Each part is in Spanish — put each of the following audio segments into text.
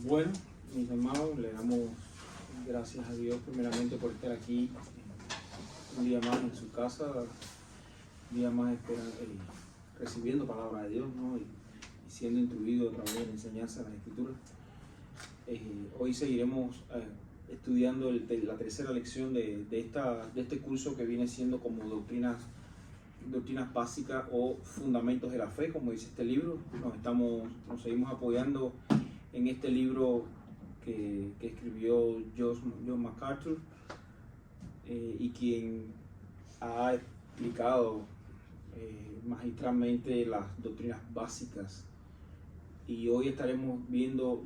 Bueno, mis hermanos, le damos gracias a Dios primeramente por estar aquí un día más en su casa, un día más recibiendo palabra de Dios, ¿no? y siendo instruido a través de la enseñanza de la Escritura. Hoy seguiremos estudiando la tercera lección de este curso que viene siendo como doctrinas básicas o fundamentos de la fe, como dice este libro. Nos seguimos apoyando en este libro que escribió John MacArthur, y quien ha explicado magistralmente las doctrinas básicas. Y hoy estaremos viendo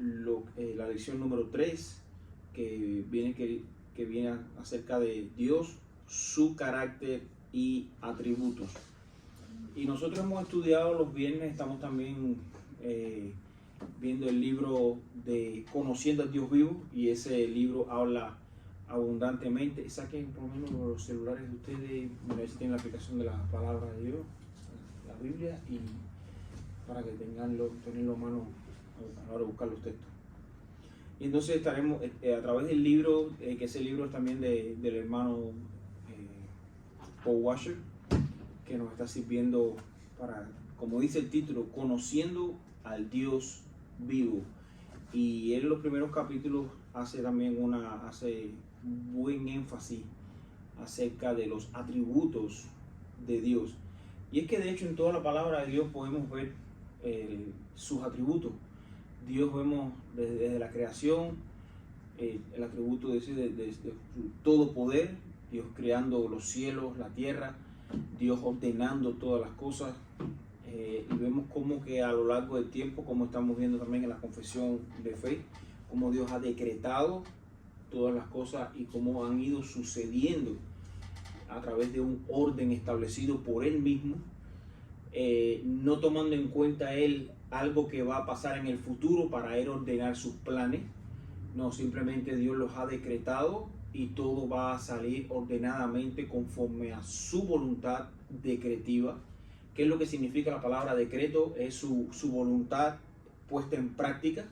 la lección número 3, que viene acerca de Dios, su carácter y atributos. Y nosotros hemos estudiado los viernes, estamos también viendo el libro de Conociendo a Dios Vivo, y ese libro habla abundantemente. Saquen por lo menos los celulares de ustedes, a ver si tienen la aplicación de la palabra de Dios, la Biblia, y para que tenerlo a mano a la hora de buscar los textos. Y entonces estaremos a través del libro, que ese libro es también del hermano Paul Washer, que nos está sirviendo para, como dice el título, Conociendo al Dios Vivo. Y él en los primeros capítulos hace buen énfasis acerca de los atributos de Dios. Y es que de hecho en toda la palabra de Dios podemos ver sus atributos. Dios vemos desde la creación, el atributo de su todo poder, Dios creando los cielos, la tierra, Dios ordenando todas las cosas. Y vemos como que a lo largo del tiempo, como estamos viendo también en la confesión de fe, cómo Dios ha decretado todas las cosas y cómo han ido sucediendo a través de un orden establecido por Él mismo, no tomando en cuenta Él algo que va a pasar en el futuro para Él ordenar sus planes. No, simplemente Dios los ha decretado y todo va a salir ordenadamente conforme a su voluntad decretiva. ¿Qué es lo que significa la palabra decreto? Es su voluntad puesta en práctica.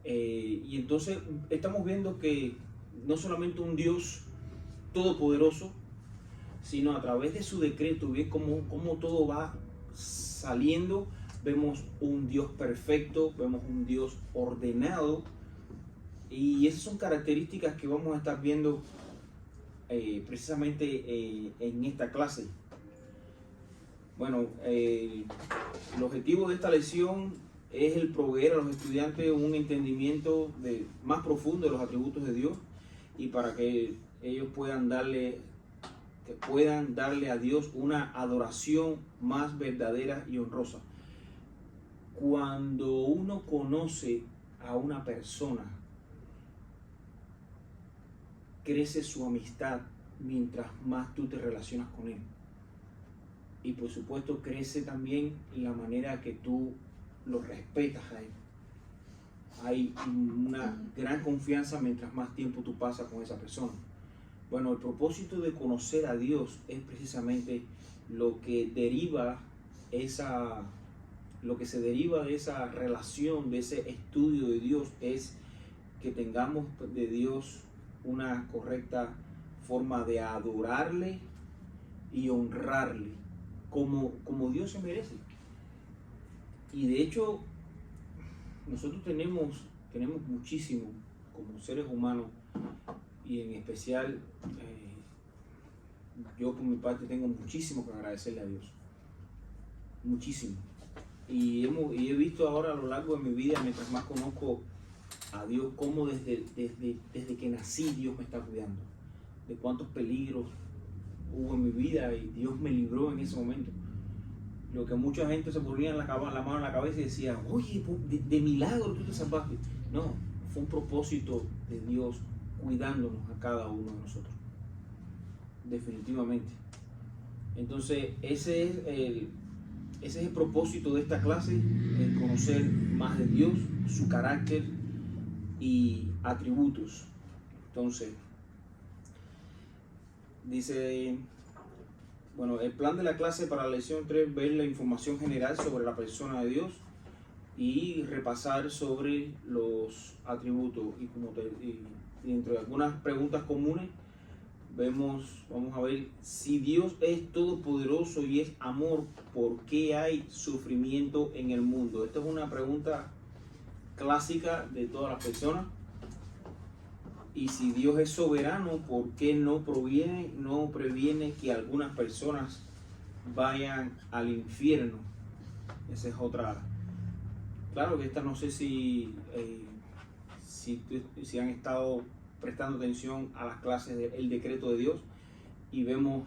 Y entonces estamos viendo que no solamente un Dios todopoderoso, sino a través de su decreto, ves cómo todo va saliendo. Vemos un Dios perfecto, vemos un Dios ordenado, y esas son características que vamos a estar viendo precisamente en esta clase. Bueno, el objetivo de esta lección es el proveer a los estudiantes un entendimiento más profundo de los atributos de Dios, y para que ellos puedan darle a Dios una adoración más verdadera y honrosa. Cuando uno conoce a una persona, crece su amistad mientras más tú te relacionas con él. Y por supuesto crece también la manera que tú lo respetas a él. Hay una gran confianza mientras más tiempo tú pasas con esa persona. Bueno, el propósito de conocer a Dios es precisamente lo que se deriva de esa relación, de ese estudio de Dios, es que tengamos de Dios una correcta forma de adorarle y honrarle como Dios se merece. Y de hecho nosotros tenemos muchísimo como seres humanos, y en especial yo por mi parte tengo muchísimo que agradecerle a Dios, muchísimo. Y he visto ahora a lo largo de mi vida, mientras más conozco a Dios, cómo desde que nací Dios me está cuidando, de cuántos peligros hubo en mi vida y Dios me libró en ese momento. Lo que mucha gente se ponía la mano en la cabeza y decía, oye, de milagro tú te salvaste. No, fue un propósito de Dios cuidándonos a cada uno de nosotros, definitivamente. Entonces ese es el propósito de esta clase, el conocer más de Dios, su carácter y atributos. Entonces dice, bueno, el plan de la clase para la lección 3, ver la información general sobre la persona de Dios. y repasar sobre los atributos. Y dentro de algunas preguntas comunes, vamos a ver: si Dios es todopoderoso y es amor, ¿por qué hay sufrimiento en el mundo? Esta es una pregunta clásica de todas las personas. Y si Dios es soberano, ¿por qué no previene que algunas personas vayan al infierno? Esa es otra. Claro que esta no sé si han estado prestando atención a las clases del decreto de Dios, y hemos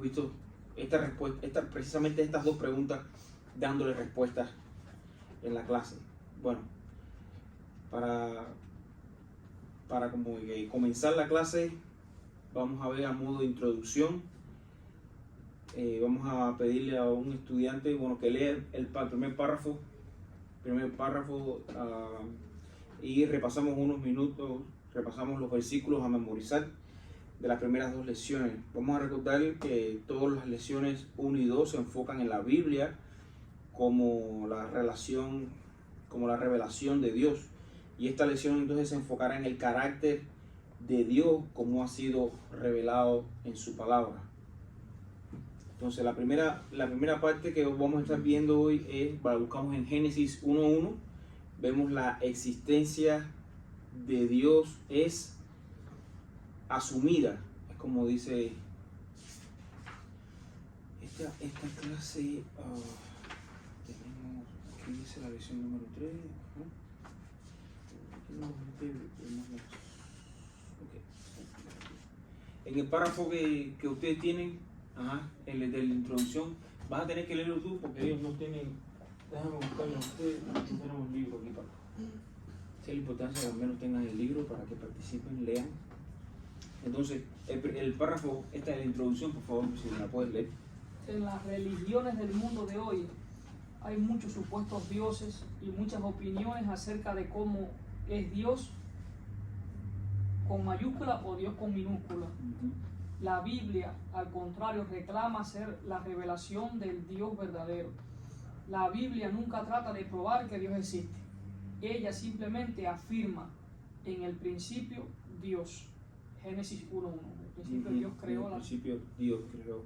visto precisamente estas dos preguntas dándole respuestas en la clase. Bueno, para comenzar la clase, vamos a ver a modo de introducción. Vamos a pedirle a un estudiante que lea el primer párrafo, y repasamos unos minutos, repasamos los versículos a memorizar de las primeras dos lecciones. Vamos a recordar que todas las lecciones 1 y 2 se enfocan en la Biblia como la revelación de Dios, y esta lección entonces se enfocará en el carácter de Dios como ha sido revelado en su palabra. Entonces la primera parte que vamos a estar viendo hoy buscamos en Génesis 1:1. Vemos la existencia de Dios es asumida. Es como dice esta clase. Tenemos, aquí dice la lección número 3. En el párrafo que ustedes tienen, el de la introducción, vas a tener que leerlo tú porque ellos no tienen. Déjame buscarlo. Ustedes no tenemos un libro aquí para. Esa es la importancia, que al menos tengan el libro para que participen, lean. Entonces, el párrafo, esta es la introducción, por favor, si me la puedes leer. En las religiones del mundo de hoy hay muchos supuestos dioses y muchas opiniones acerca de cómo es Dios con mayúscula o Dios con minúscula. La Biblia, al contrario, reclama ser la revelación del Dios verdadero. La Biblia nunca trata de probar que Dios existe. Ella simplemente afirma: en el principio Dios. Génesis 1:1. En el principio Dios creó. En el principio Dios creó.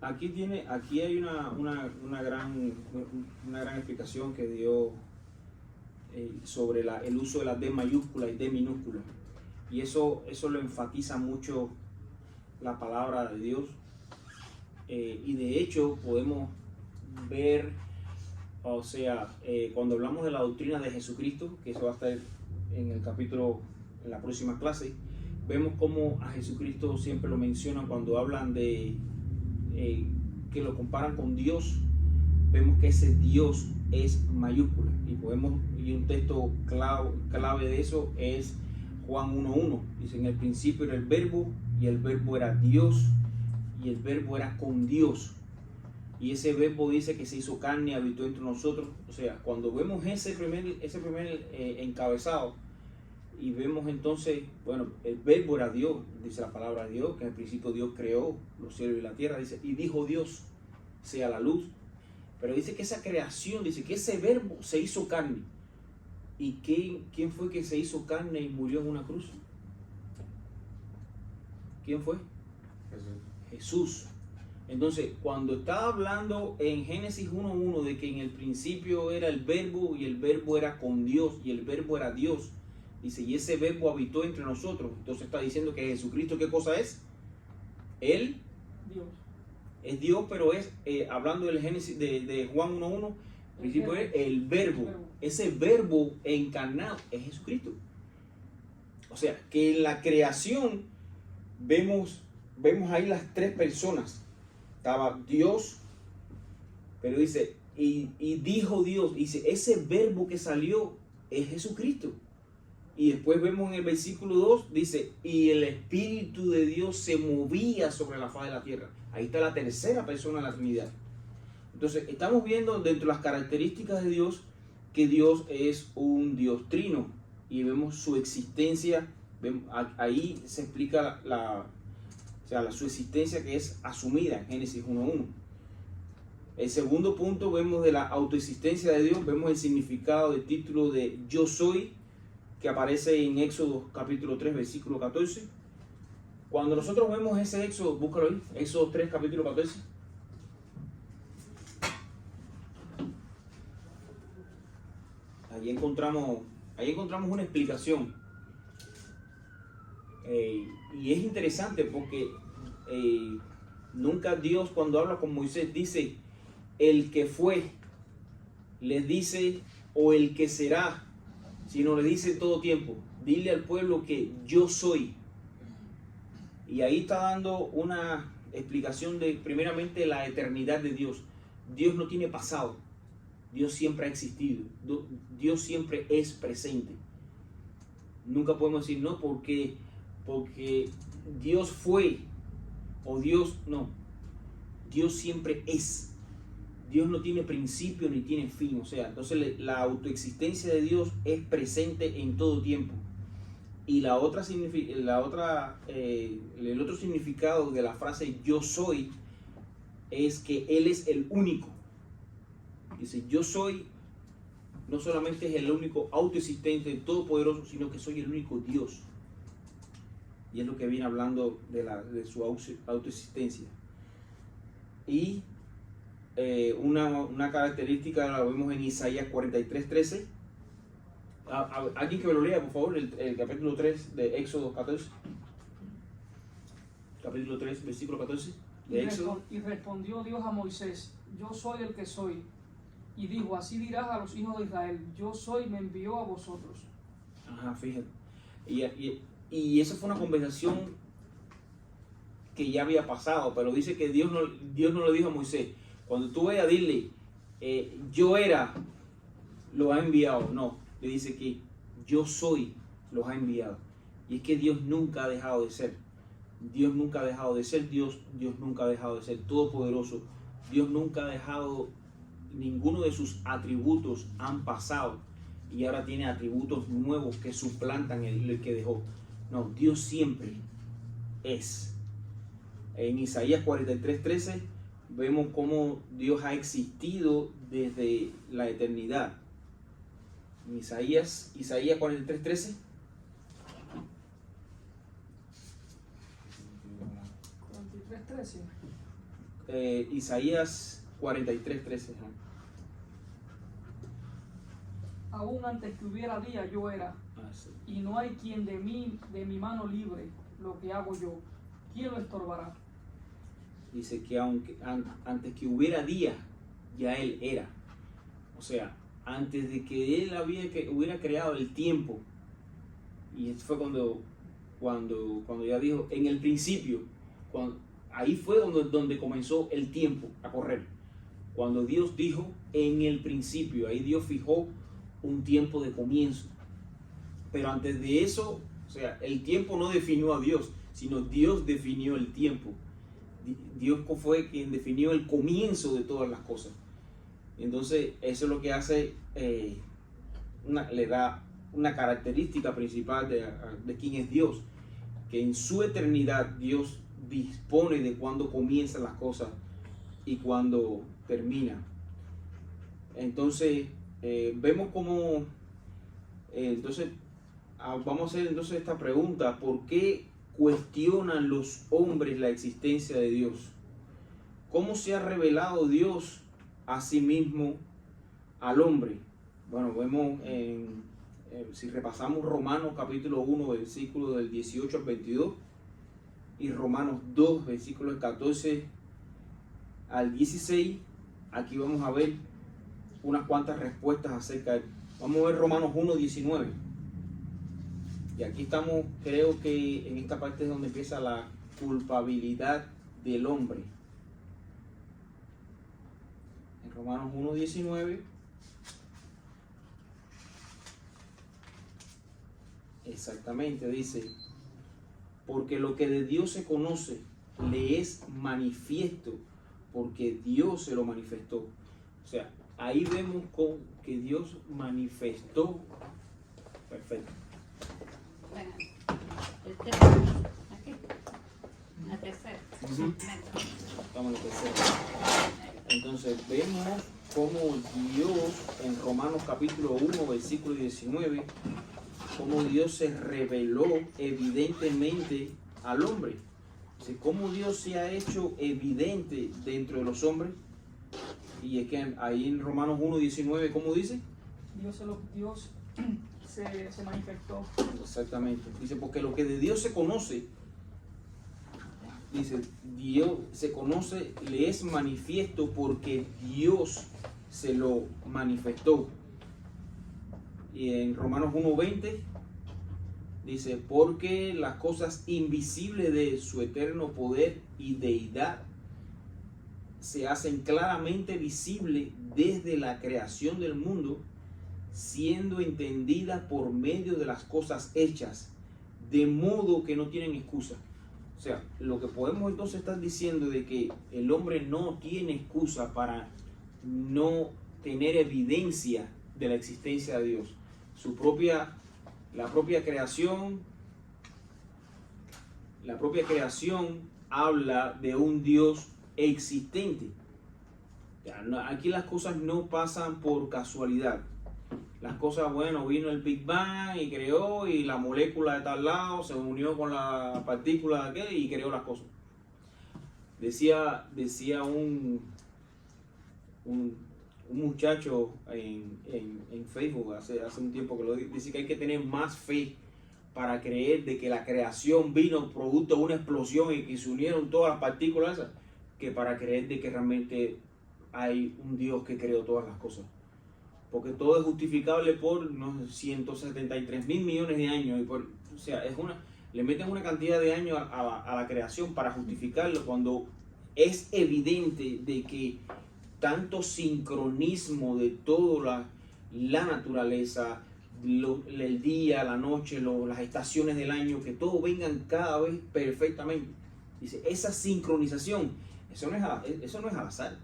Aquí hay una gran explicación que dio sobre el uso de la D mayúscula y D minúscula. Y eso lo enfatiza mucho la palabra de Dios. Y de hecho podemos ver, cuando hablamos de la doctrina de Jesucristo, que eso va a estar en el capítulo, en la próxima clase, vemos cómo a Jesucristo siempre lo mencionan cuando hablan de que lo comparan con Dios. Vemos que ese Dios es mayúscula, y un texto clave de eso es Juan 1:1. Dice: en el principio era el verbo, y el verbo era Dios, y el verbo era con Dios. Y ese verbo dice que se hizo carne y habitó entre nosotros. O sea, cuando vemos ese primer encabezado, y vemos entonces, el verbo era Dios, dice la palabra de Dios, que en el principio Dios creó los cielos y la tierra, dice, y dijo Dios, sea la luz. Pero dice que esa creación, dice que ese verbo se hizo carne. ¿Y quién fue que se hizo carne y murió en una cruz? ¿Quién fue? Jesús. Entonces, cuando está hablando en Génesis 1:1 de que en el principio era el verbo, y el verbo era con Dios, y el verbo era Dios, dice, y ese verbo habitó entre nosotros. Entonces está diciendo que Jesucristo, ¿qué cosa es? Él Dios. Es Dios, pero es, hablando del Génesis de Juan 1:1, al principio es el verbo. Ese verbo encarnado es Jesucristo. O sea, que en la creación vemos ahí las tres personas. Estaba Dios, pero dice, y dijo Dios, dice, ese verbo que salió es Jesucristo. Y después vemos en el versículo 2, dice, y el Espíritu de Dios se movía sobre la faz de la tierra. Ahí está la tercera persona de la Trinidad. Entonces, estamos viendo dentro de las características de Dios que Dios es un Dios trino. Y vemos su existencia, ahí se explica su existencia, que es asumida en Génesis 1:1. El segundo punto, vemos de la autoexistencia de Dios, vemos el significado del título de Yo Soy, que aparece en Éxodo capítulo 3, versículo 14. Cuando nosotros vemos ese Éxodo, búscalo ahí, Éxodo 3, capítulo 14. Ahí encontramos una explicación. Y es interesante porque nunca Dios, cuando habla con Moisés, dice el que fue, les dice o el que será, sino le dice todo tiempo, dile al pueblo que yo soy. Y ahí está dando una explicación de primeramente la eternidad de Dios. Dios no tiene pasado, Dios siempre ha existido, Dios siempre es presente. Nunca podemos decir no porque Dios fue o Dios no. Dios siempre es. Dios no tiene principio ni tiene fin. O sea, entonces la autoexistencia de Dios es presente en todo tiempo. Y el otro significado de la frase yo soy es que Él es el único. Dice, yo soy, no solamente es el único autoexistente, todopoderoso, sino que soy el único Dios. Y es lo que viene hablando de su autoexistencia. Y una característica la vemos en Isaías 43:13. Alguien que me lo lea, por favor, el capítulo 3 de Éxodo 14. Capítulo 3, versículo 14 de Éxodo. Y respondió Dios a Moisés, yo soy el que soy. Y dijo, así dirás a los hijos de Israel, yo soy, me envió a vosotros. Ajá, fíjate. Y esa fue una conversación que ya había pasado, pero dice que Dios no le dijo a Moisés, cuando tú vayas a dile, yo era, lo ha enviado. No, le dice que yo soy, los ha enviado. Y es que Dios nunca ha dejado de ser. Dios nunca ha dejado de ser Dios. Dios nunca ha dejado de ser todopoderoso. Dios nunca ha dejado, ninguno de sus atributos han pasado. Y ahora tiene atributos nuevos que suplantan el que dejó. No, Dios siempre es. En Isaías 43:13 vemos cómo Dios ha existido desde la eternidad. En Isaías 43:13. 43:13. Isaías 43:13. Aún antes que hubiera día yo era, Sí. y no hay quien de mi mano libre lo que hago yo. ¿Quién lo estorbará? Dice que antes que hubiera día, ya Él era. O sea, antes de que Él hubiera creado el tiempo. Y esto fue cuando ya dijo, en el principio, ahí fue donde comenzó el tiempo a correr. Cuando Dios dijo, en el principio, ahí Dios fijó un tiempo de comienzo. Pero antes de eso, o sea, el tiempo no definió a Dios, sino Dios definió el tiempo. Dios fue quien definió el comienzo de todas las cosas. Entonces, eso es lo que hace, le da una característica principal de quién es Dios, que en su eternidad Dios dispone de cuándo comienzan las cosas y cuándo terminan. Entonces, vemos cómo, entonces, vamos a hacer entonces esta pregunta: ¿por qué cuestionan los hombres la existencia de Dios? ¿Cómo se ha revelado Dios a sí mismo al hombre? Bueno, vemos si repasamos Romanos capítulo 1, versículos del 18 al 22, y Romanos 2, versículos 14 al 16, aquí vamos a ver unas cuantas respuestas acerca de... Vamos a ver Romanos 1, 19. Y aquí estamos, creo que en esta parte es donde empieza la culpabilidad del hombre. En Romanos 1, 19. Exactamente, dice, porque lo que de Dios se conoce le es manifiesto, porque Dios se lo manifestó. O sea, ahí vemos que Dios manifestó. Perfecto. Aquí. La tercera. Ujú. Estamos en la tercera. Entonces vemos cómo Dios en Romanos capítulo 1, versículo 19, cómo Dios se reveló evidentemente al hombre. Dice, cómo Dios se ha hecho evidente dentro de los hombres. Y es que ahí en Romanos 1, 19, ¿cómo dice? Dios se manifestó. Exactamente. Dice, porque lo que de Dios se conoce, dice, Dios se conoce, le es manifiesto porque Dios se lo manifestó. Y en Romanos 1:20 dice, porque las cosas invisibles de su eterno poder y deidad se hacen claramente visibles desde la creación del mundo, siendo entendidas por medio de las cosas hechas, de modo que no tienen excusa. O sea, lo que podemos entonces estar diciendo de que el hombre no tiene excusa para no tener evidencia de la existencia de Dios. La propia creación habla de un Dios existente. Aquí las cosas no pasan por casualidad. Las cosas, bueno, vino el Big Bang y creó, y la molécula de tal lado se unió con la partícula de aquel y creó las cosas. Decía un muchacho en Facebook hace un tiempo que lo dice, que hay que tener más fe para creer de que la creación vino producto de una explosión y que se unieron todas las partículas esas, que para creer de que realmente hay un Dios que creó todas las cosas. Porque todo es justificable por 173 mil millones de años. O sea, le meten una cantidad de años a la creación para justificarlo, cuando es evidente de que tanto sincronismo de toda la naturaleza, el día, la noche, las estaciones del año, que todo vengan cada vez perfectamente. Dice, esa sincronización, eso no es al azar.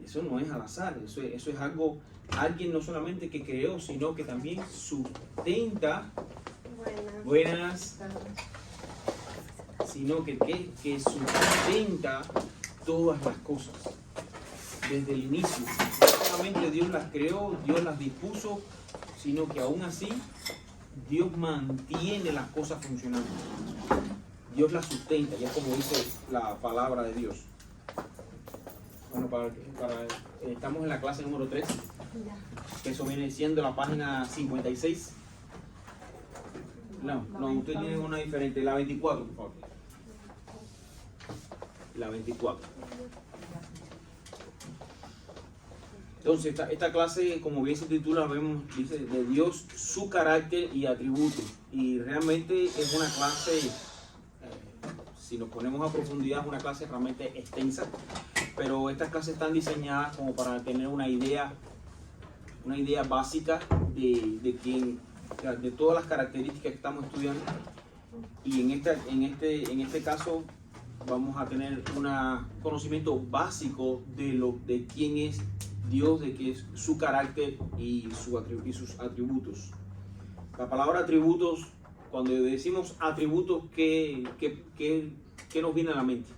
Eso no es al azar, eso es algo, alguien no solamente que creó, sino que también sustenta, buenas, sino que sustenta todas las cosas desde el inicio. No solamente Dios las creó, Dios las dispuso, sino que aún así Dios mantiene las cosas funcionando. Dios las sustenta, ya como dice la palabra de Dios. Bueno, estamos en la clase número 3, que eso viene siendo la página 56. No, usted tiene una diferente, la 24, por favor. La 24. Entonces, esta clase, como bien se titula, dice de Dios, su carácter y atributos. Y realmente es una clase, si nos ponemos a profundidad, es una clase realmente extensa. Pero estas clases están diseñadas como para tener una idea básica de todas las características que estamos estudiando. Y en este caso vamos a tener un conocimiento básico de quién es Dios, de qué es su carácter y sus atributos. La palabra atributos, cuando decimos atributos, ¿qué nos viene a la mente?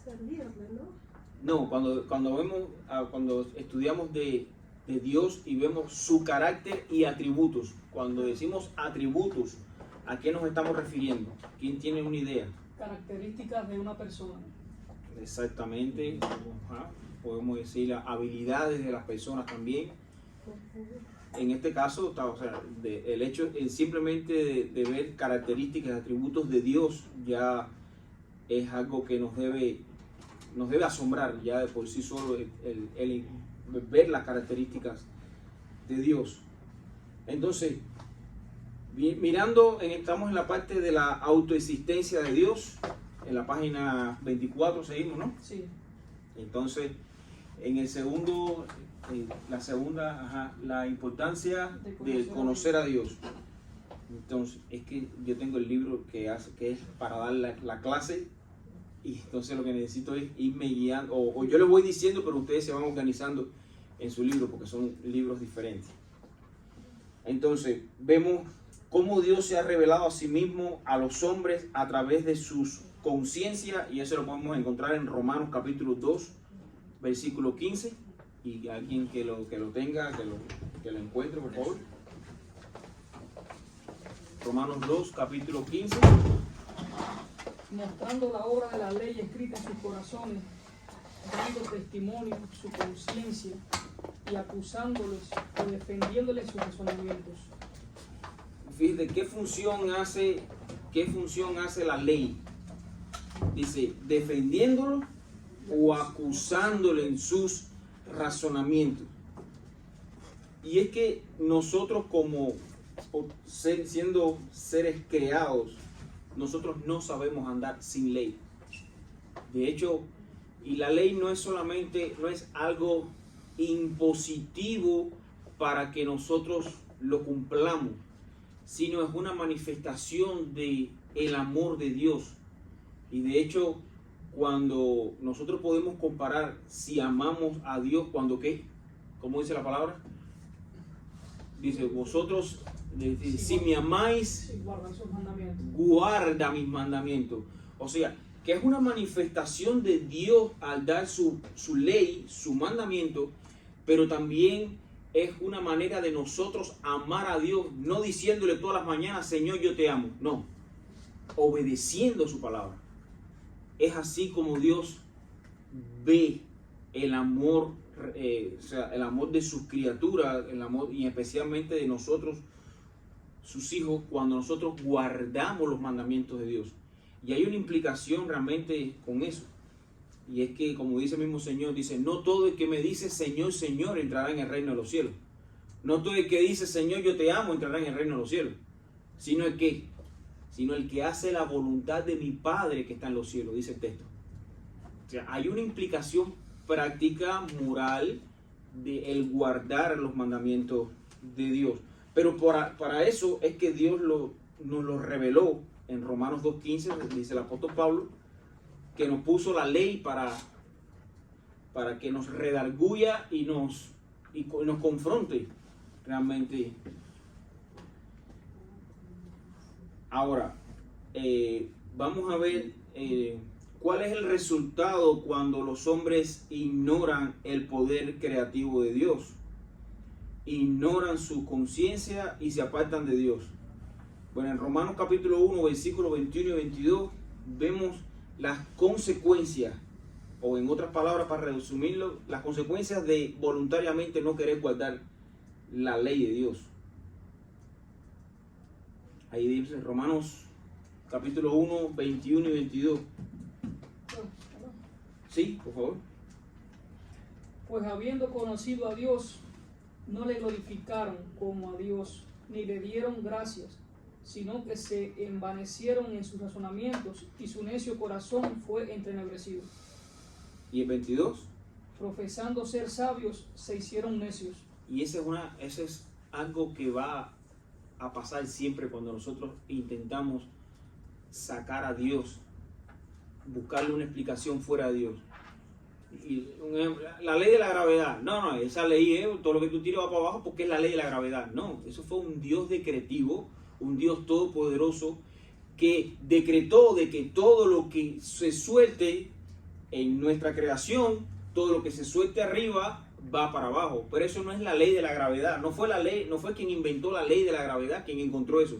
Servirle, ¿no? No, cuando estudiamos de Dios y vemos su carácter y atributos, cuando decimos atributos, ¿a qué nos estamos refiriendo? ¿Quién tiene una idea? Características de una persona. Exactamente. Podemos decir las habilidades de las personas también. En este caso, o sea, el hecho simplemente de ver características, atributos de Dios, ya es algo que nos debe asombrar ya de por sí solo el ver las características de Dios. Entonces, estamos en la parte de la autoexistencia de Dios, en la página 24 seguimos, ¿no? Sí. Entonces, en el segundo, la importancia de conocer a Dios. Entonces, es que yo tengo el libro que es para dar la clase, y entonces lo que necesito es irme guiando, o yo les voy diciendo, pero ustedes se van organizando en su libro, porque son libros diferentes. Entonces, vemos cómo Dios se ha revelado a sí mismo a los hombres a través de sus conciencias, y eso lo podemos encontrar en Romanos capítulo 2, versículo 15, y alguien que lo tenga, que lo encuentre, por favor. Romanos 2, capítulo 15. Mostrando la obra de la ley escrita en sus corazones, dando testimonio su conciencia y acusándoles o defendiéndoles sus razonamientos. Fíjate, ¿qué función hace la ley? Dice, defendiéndolo o acusándole en sus razonamientos. Y es que nosotros siendo seres creados, nosotros no sabemos andar sin ley. De hecho, y la ley no es algo impositivo para que nosotros lo cumplamos, sino es una manifestación de el amor de Dios. Y de hecho, cuando nosotros podemos comparar si amamos a Dios, cuando ¿qué? ¿Cómo dice la palabra? Dice, vosotros, si me amáis, guarda mis mandamientos. O sea, que es una manifestación de Dios al dar su ley, su mandamiento, pero también es una manera de nosotros amar a Dios, no diciéndole todas las mañanas, Señor, yo te amo. No, obedeciendo su palabra. Es así como Dios ve el amor, el amor de sus criaturas, el amor y especialmente de nosotros, sus hijos, cuando nosotros guardamos los mandamientos de Dios. Y hay una implicación realmente con eso. Y es que, como dice el mismo Señor, dice, no todo el que me dice Señor, Señor entrará en el reino de los cielos. No todo el que dice Señor, yo te amo entrará en el reino de los cielos. Sino el que hace la voluntad de mi Padre que está en los cielos, dice el texto. O sea, hay una implicación práctica, moral, de el guardar los mandamientos de Dios. Pero para eso es que Dios nos lo reveló en Romanos 2.15, dice el apóstol Pablo, que nos puso la ley para que nos redarguya y nos confronte realmente. Ahora, vamos a ver cuál es el resultado cuando los hombres ignoran el poder creativo de Dios, ignoran su conciencia y se apartan de Dios. Bueno, en Romanos capítulo 1, versículos 21 y 22, vemos las consecuencias, o en otras palabras, para resumirlo, las consecuencias de voluntariamente no querer guardar la ley de Dios. Ahí dice Romanos capítulo 1, 21 y 22. Sí, por favor. Pues habiendo conocido a Dios, no le glorificaron como a Dios, ni le dieron gracias, sino que se envanecieron en sus razonamientos, y su necio corazón fue entenebrecido. ¿Y el 22? Profesando ser sabios, se hicieron necios. Y ese es algo que va a pasar siempre cuando nosotros intentamos sacar a Dios, buscarle una explicación fuera de Dios. Y la ley de la gravedad, no, esa ley todo lo que tú tiras va para abajo porque es la ley de la gravedad. No, eso fue un Dios decretivo, un Dios todopoderoso que decretó de que todo lo que se suelte en nuestra creación, todo lo que se suelte arriba va para abajo. Pero eso no es la ley de la gravedad. No fue quien inventó la ley de la gravedad quien encontró eso,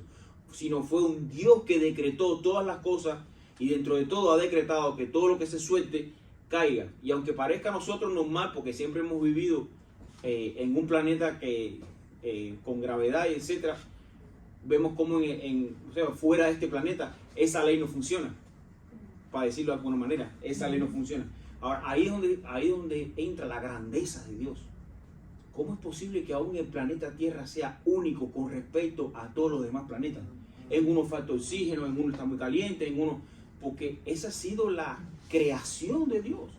sino fue un Dios que decretó todas las cosas y dentro de todo ha decretado que todo lo que se suelte caiga. Y aunque parezca a nosotros normal, porque siempre hemos vivido en un planeta con gravedad y etcétera, vemos como fuera de este planeta esa ley no funciona, para decirlo de alguna manera, esa ley no funciona. Ahora, ahí es donde entra la grandeza de Dios. ¿Cómo es posible que aún el planeta Tierra sea único con respecto a todos los demás planetas? En uno falta oxígeno, en uno está muy caliente, porque esa ha sido la creación de Dios.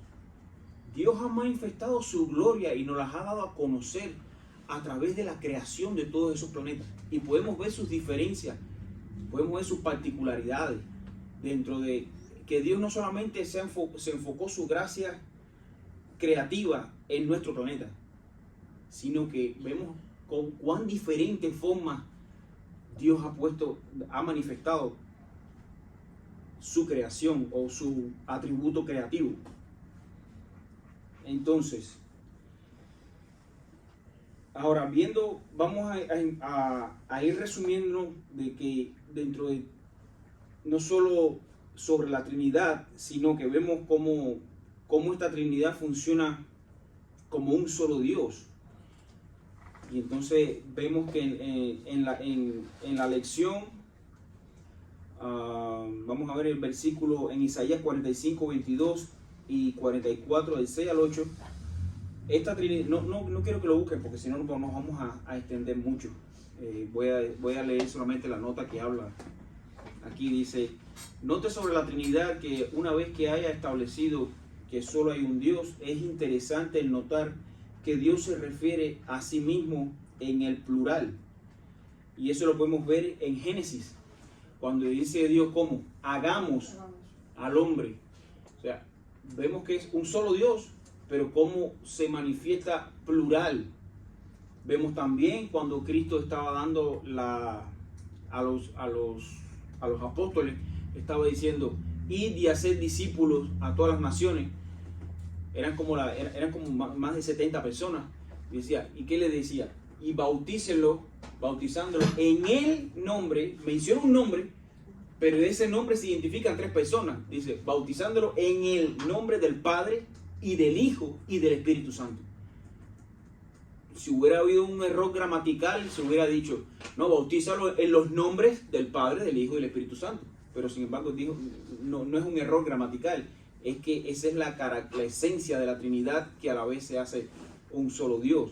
Dios ha manifestado su gloria y nos las ha dado a conocer a través de la creación de todos esos planetas. Y podemos ver sus diferencias, podemos ver sus particularidades dentro de que Dios no solamente se enfocó su gracia creativa en nuestro planeta, sino que vemos con cuán diferentes formas Dios ha manifestado su creación o su atributo creativo. Entonces, ahora vamos a ir resumiendo de que dentro de, no solo sobre la Trinidad, sino que vemos cómo esta Trinidad funciona como un solo Dios. Y entonces vemos que en la lección, vamos a ver el versículo en Isaías 45, 22 y 44, del 6 al 8. Esta Trinidad, no quiero que lo busquen porque si no nos vamos a extender mucho. Voy a leer solamente la nota que habla. Aquí dice: note sobre la Trinidad que una vez que haya establecido que solo hay un Dios, es interesante el notar que Dios se refiere a sí mismo en el plural. Y eso lo podemos ver en Génesis, cuando dice Dios como hagamos al hombre. O sea, vemos que es un solo Dios, pero cómo se manifiesta plural. Vemos también cuando Cristo estaba dando a los apóstoles, estaba diciendo: id y hacer discípulos a todas las naciones. Eran como más de 70 personas. Y decía, ¿y qué le decía? Y bautizándolo en el nombre, menciona un nombre, pero de ese nombre se identifican 3 personas. Dice, bautizándolo en el nombre del Padre y del Hijo y del Espíritu Santo. Si hubiera habido un error gramatical, se hubiera dicho, no, bautízalo en los nombres del Padre, del Hijo y del Espíritu Santo. Pero sin embargo, dijo, no es un error gramatical. Es que esa es la esencia de la Trinidad, que a la vez se hace un solo Dios.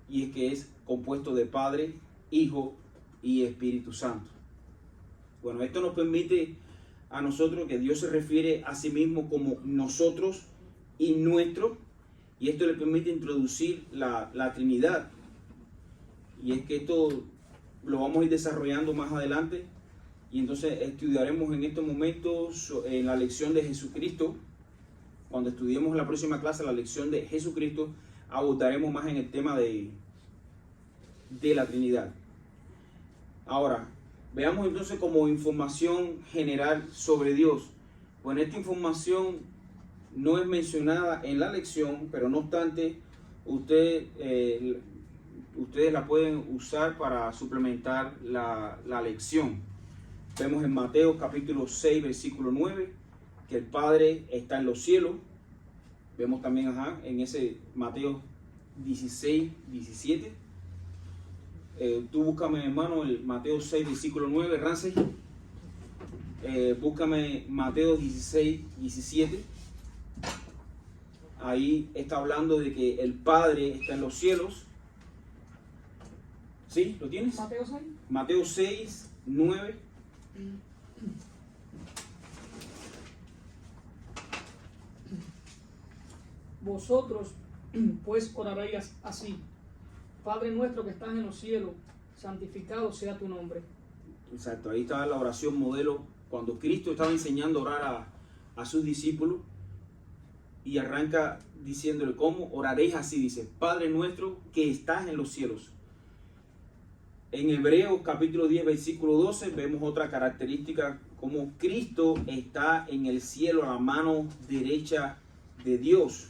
Y es que es compuesto de Padre, Hijo y Espíritu Santo. Bueno, esto nos permite a nosotros que Dios se refiere a sí mismo como nosotros y nuestro. Y esto le permite introducir la Trinidad. Y es que esto lo vamos a ir desarrollando más adelante. Y entonces estudiaremos en estos momentos en la lección de Jesucristo. Cuando estudiemos en la próxima clase la lección de Jesucristo, abordaremos más en el tema de la Trinidad. Ahora, veamos entonces como información general sobre Dios. Bueno, esta información no es mencionada en la lección, pero no obstante, ustedes la pueden usar para suplementar la lección. Vemos en Mateo capítulo 6, versículo 9, que el Padre está en los cielos. Vemos también en ese Mateo 16, 17. Tú búscame, hermano, el Mateo 6, versículo 9, Ramsey. Búscame Mateo 16, 17. Ahí está hablando de que el Padre está en los cielos. ¿Sí? ¿Lo tienes? Mateo 6. Mateo 6, 9. Vosotros pues oraréis así: Padre nuestro que estás en los cielos, santificado sea tu nombre. Exacto, ahí está la oración modelo cuando Cristo estaba enseñando a orar a sus discípulos, y arranca diciéndole cómo oraréis así. Dice, Padre nuestro que estás en los cielos. En Hebreos capítulo 10, versículo 12, vemos otra característica, como Cristo está en el cielo a la mano derecha de Dios.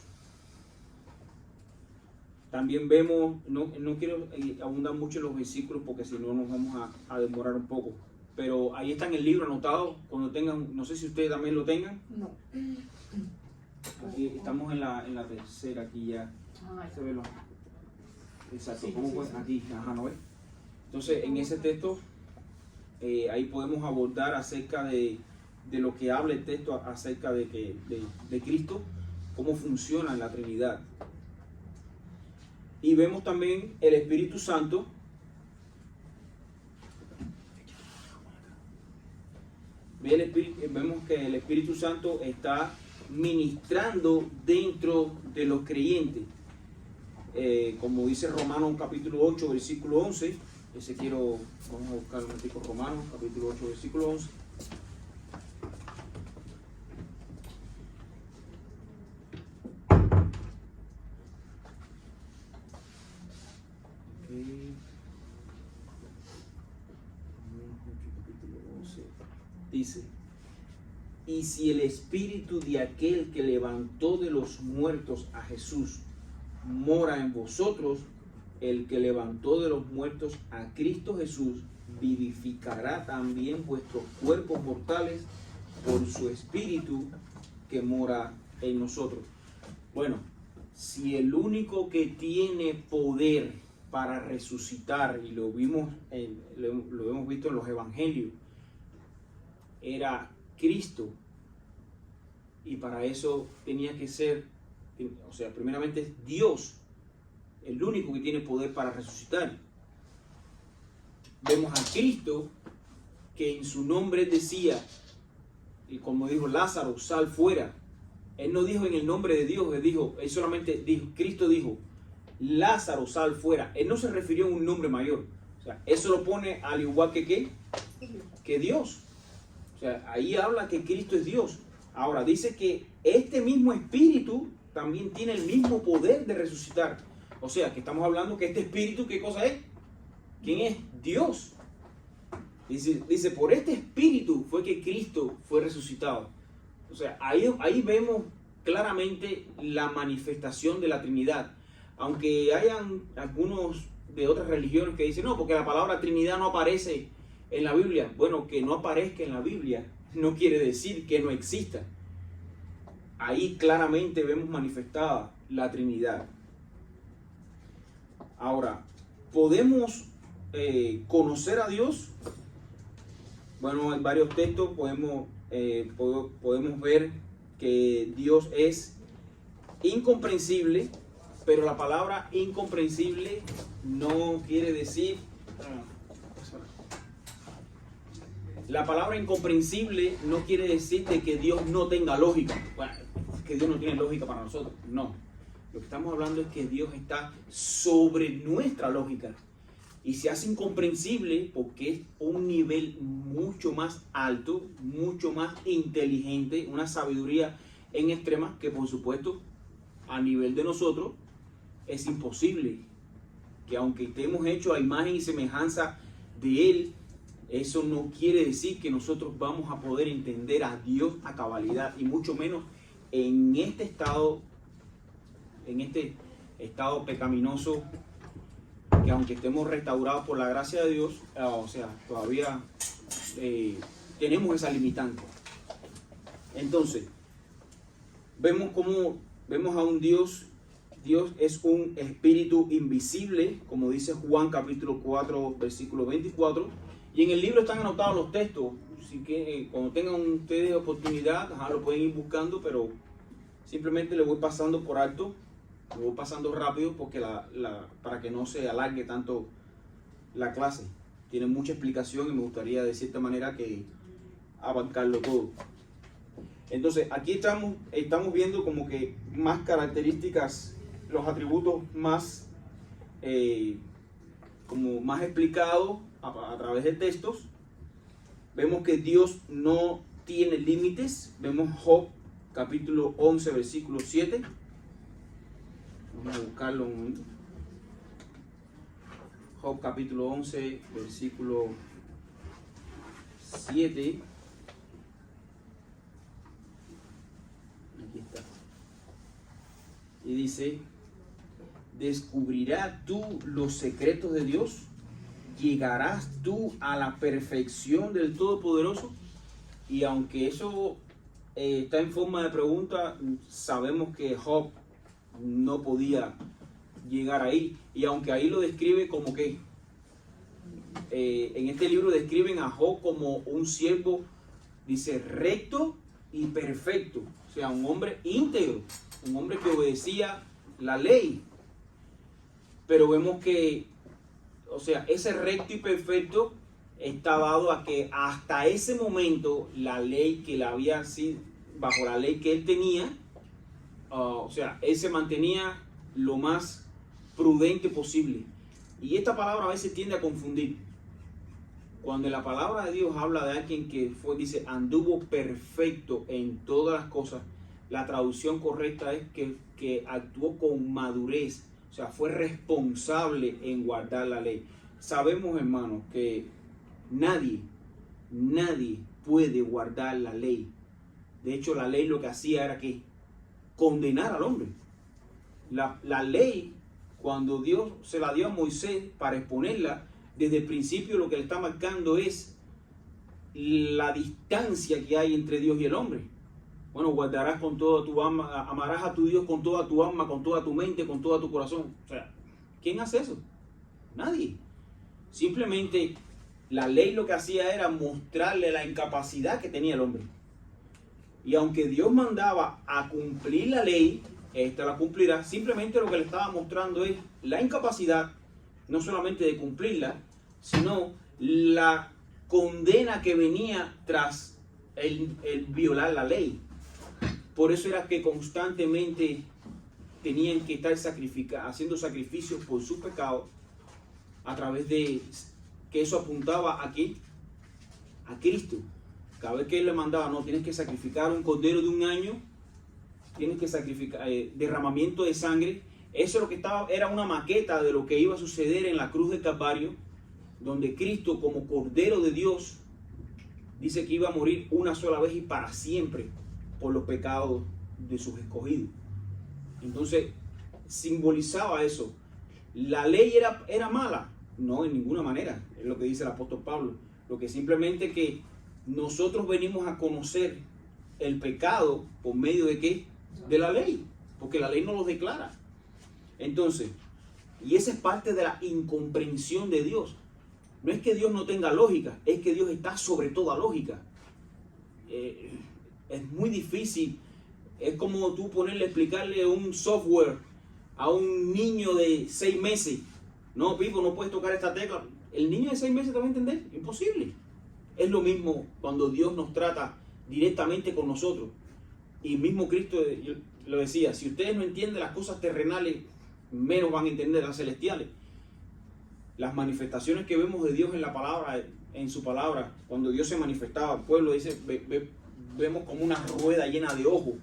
También vemos, no quiero abundar mucho en los versículos porque si no nos vamos a demorar un poco, pero ahí está en el libro anotado, cuando tengan, no sé si ustedes también lo tengan. No. Aquí estamos en la tercera, aquí ya. Se ve exacto, ¿cómo pues? Aquí, ¿no ves? Entonces, en ese texto, ahí podemos abordar acerca de lo que habla el texto acerca de Cristo, cómo funciona en la Trinidad. Y vemos también el Espíritu Santo. Vemos que el Espíritu Santo está ministrando dentro de los creyentes. Como dice Romanos capítulo 8, versículo 11. Vamos a buscar un momentico, Romanos capítulo 8, versículo 11. Okay. dice, y si el espíritu de aquel que levantó de los muertos a Jesús mora en vosotros, el que levantó de los muertos a Cristo Jesús vivificará también vuestros cuerpos mortales por su espíritu que mora en nosotros. Bueno, si el único que tiene poder para resucitar, y lo hemos visto en los evangelios, era Cristo, y para eso tenía que ser, o sea, primeramente Dios, el único que tiene poder para resucitar. Vemos a Cristo que en su nombre decía, y como dijo Lázaro, sal fuera. Él no dijo en el nombre de Dios, él solamente dijo, Cristo dijo, Lázaro, sal fuera. Él no se refirió a un nombre mayor. O sea, eso lo pone al igual que ¿qué? Que Dios. O sea, ahí habla que Cristo es Dios. Ahora, dice que este mismo espíritu también tiene el mismo poder de resucitar. O sea, que estamos hablando que este espíritu, ¿qué cosa es? ¿Quién es? Dios. Dice, por este espíritu fue que Cristo fue resucitado. O sea, ahí vemos claramente la manifestación de la Trinidad. Aunque hayan algunos de otras religiones que dicen, no, porque la palabra Trinidad no aparece en la Biblia. Bueno, que no aparezca en la Biblia no quiere decir que no exista. Ahí claramente vemos manifestada la Trinidad. Ahora, ¿podemos conocer a Dios? Bueno, en varios textos podemos ver que Dios es incomprensible, pero la palabra incomprensible no quiere decir... La palabra incomprensible no quiere decir de que Dios no tenga lógica. Bueno, que Dios no tiene lógica para nosotros. No. Lo que estamos hablando es que Dios está sobre nuestra lógica. Y se hace incomprensible porque es un nivel mucho más alto, mucho más inteligente, una sabiduría en extrema que por supuesto a nivel de nosotros es imposible. Que aunque estemos hechos a imagen y semejanza de Él, eso no quiere decir que nosotros vamos a poder entender a Dios a cabalidad, y mucho menos en este estado pecaminoso, que aunque estemos restaurados por la gracia de Dios, o sea, todavía tenemos esa limitante. Entonces, vemos a un Dios es un espíritu invisible, como dice Juan capítulo 4, versículo 24. Y en el libro están anotados los textos, así que cuando tengan ustedes oportunidad, lo pueden ir buscando, pero simplemente le voy pasando por alto, lo voy pasando rápido porque para que no se alargue tanto la clase. Tiene mucha explicación y me gustaría de cierta manera que abarcarlo todo. Entonces aquí estamos viendo como que más características, los atributos más, como más explicados a través de textos. Vemos que Dios no tiene límites. Vemos Job capítulo 11 versículo 7. Vamos a buscarlo un momento. Job capítulo 11 versículo 7. Aquí está. Y dice, ¿descubrirás tú los secretos de Dios? ¿Llegarás tú a la perfección del Todopoderoso? Y aunque eso está en forma de pregunta, sabemos que Job no podía llegar ahí. Y aunque ahí lo describe como que, en este libro describen a Job como un siervo, dice, recto y perfecto. O sea, un hombre íntegro, un hombre que obedecía la ley. Pero vemos que, o sea, ese recto y perfecto está dado a que hasta ese momento la ley que la había sido, bajo la ley que él tenía, o sea, él se mantenía lo más prudente posible. Y esta palabra a veces tiende a confundir. Cuando la palabra de Dios habla de alguien que dice, anduvo perfecto en todas las cosas, la traducción correcta es que actuó con madurez. O sea, fue responsable en guardar la ley. Sabemos, hermanos, que nadie puede guardar la ley. De hecho, la ley lo que hacía era que condenar al hombre. La ley, cuando Dios se la dio a Moisés para exponerla, desde el principio lo que le está marcando es la distancia que hay entre Dios y el hombre. Bueno, guardarás con toda tu alma, amarás a tu Dios con toda tu alma, con toda tu mente, con todo tu corazón. O sea, ¿quién hace eso? Nadie. Simplemente la ley lo que hacía era mostrarle la incapacidad que tenía el hombre. Y aunque Dios mandaba a cumplir la ley, esta la cumplirá, simplemente lo que le estaba mostrando es la incapacidad, no solamente de cumplirla, sino la condena que venía tras el violar la ley. Por eso era que constantemente tenían que estar haciendo sacrificios por sus pecados, a través de que eso apuntaba aquí a Cristo. Cada vez que Él le mandaba, no, tienes que sacrificar un cordero de un año, tienes que sacrificar derramamiento de sangre. Eso lo que estaba era una maqueta de lo que iba a suceder en la cruz del Calvario, donde Cristo, como Cordero de Dios, dice que iba a morir una sola vez y para siempre por los pecados de sus escogidos. Entonces simbolizaba eso. ¿La ley era mala? No, en ninguna manera. Es lo que dice el apóstol Pablo. Lo que simplemente que nosotros venimos a conocer el pecado por medio de ¿qué? De la ley. Porque la ley nos lo declara. Entonces, y esa es parte de la incomprensión de Dios. No es que Dios no tenga lógica, es que Dios está sobre toda lógica. Es muy difícil. Es como tú explicarle un software a un niño de 6 meses. No, Pipo, no puedes tocar esta tecla. El niño de 6 meses te va a entender. Imposible. Es lo mismo cuando Dios nos trata directamente con nosotros. Y mismo Cristo lo decía, si ustedes no entienden las cosas terrenales, menos van a entender las celestiales. Las manifestaciones que vemos de Dios en la palabra, en su palabra, cuando Dios se manifestaba al pueblo, dice, vemos como una rueda llena de ojos.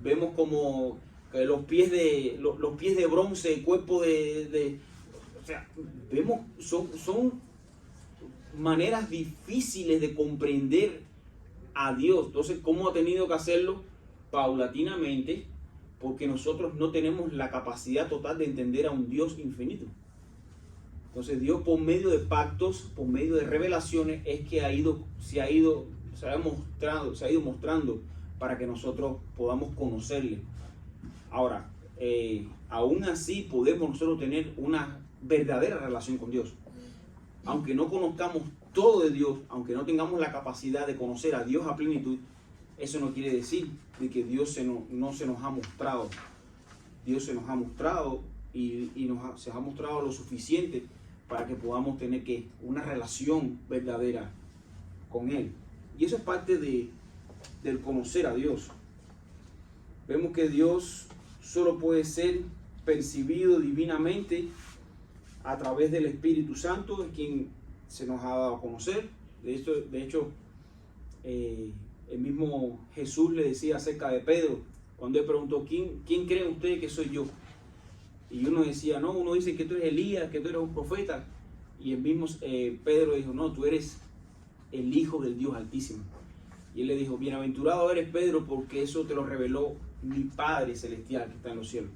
Vemos como los pies de bronce, el cuerpo o sea, vemos, son maneras difíciles de comprender a Dios. Entonces, ¿cómo ha tenido que hacerlo? Paulatinamente, porque nosotros no tenemos la capacidad total de entender a un Dios infinito. Entonces, Dios, por medio de pactos, por medio de revelaciones, es que se ha ido mostrando para que nosotros podamos conocerle. Ahora, aún así podemos nosotros tener una verdadera relación con Dios. Aunque no conozcamos todo de Dios, aunque no tengamos la capacidad de conocer a Dios a plenitud, eso no quiere decir de que Dios no se nos ha mostrado. Dios se nos ha mostrado y se ha mostrado lo suficiente para que podamos tener una relación verdadera con Él. Y eso es parte del conocer a Dios. Vemos que Dios solo puede ser percibido divinamente a través del Espíritu Santo, es quien se nos ha dado a conocer. De hecho, el mismo Jesús le decía acerca de Pedro, cuando él preguntó, ¿quién cree usted que soy yo? Y uno decía, no, uno dice que tú eres Elías, que tú eres un profeta. Y el mismo Pedro dijo, no, tú eres el Hijo del Dios Altísimo. Y él le dijo, bienaventurado eres Pedro, porque eso te lo reveló mi Padre Celestial que está en los cielos.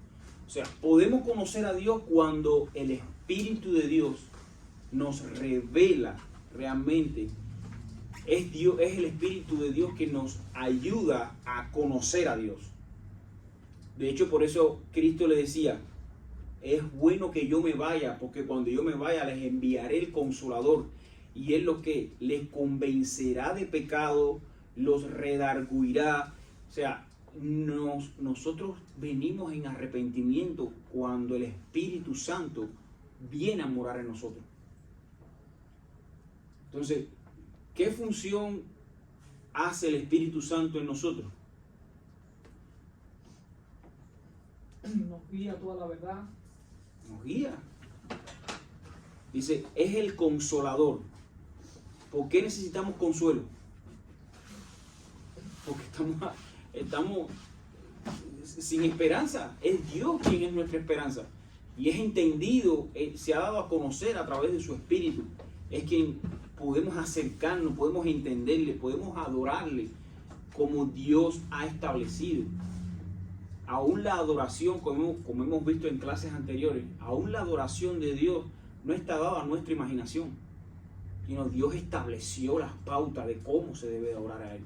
O sea, podemos conocer a Dios cuando el Espíritu de Dios nos revela realmente. Es el Espíritu de Dios que nos ayuda a conocer a Dios. De hecho, por eso Cristo le decía, es bueno que yo me vaya, porque cuando yo me vaya les enviaré el Consolador. Y Él lo que les convencerá de pecado, los redarguirá. O sea, nosotros venimos en arrepentimiento cuando el Espíritu Santo viene a morar en nosotros. Entonces, ¿qué función hace el Espíritu Santo en nosotros? Nos guía a toda la verdad. Nos guía. Dice, es el Consolador. ¿Por qué necesitamos consuelo? Porque estamos sin esperanza. Es Dios quien es nuestra esperanza. Y es entendido, se ha dado a conocer a través de su Espíritu. Es quien podemos acercarnos, podemos entenderle, podemos adorarle como Dios ha establecido. Aún la adoración, como hemos visto en clases anteriores, aún la adoración de Dios no está dada a nuestra imaginación, sino Dios estableció las pautas de cómo se debe adorar a Él.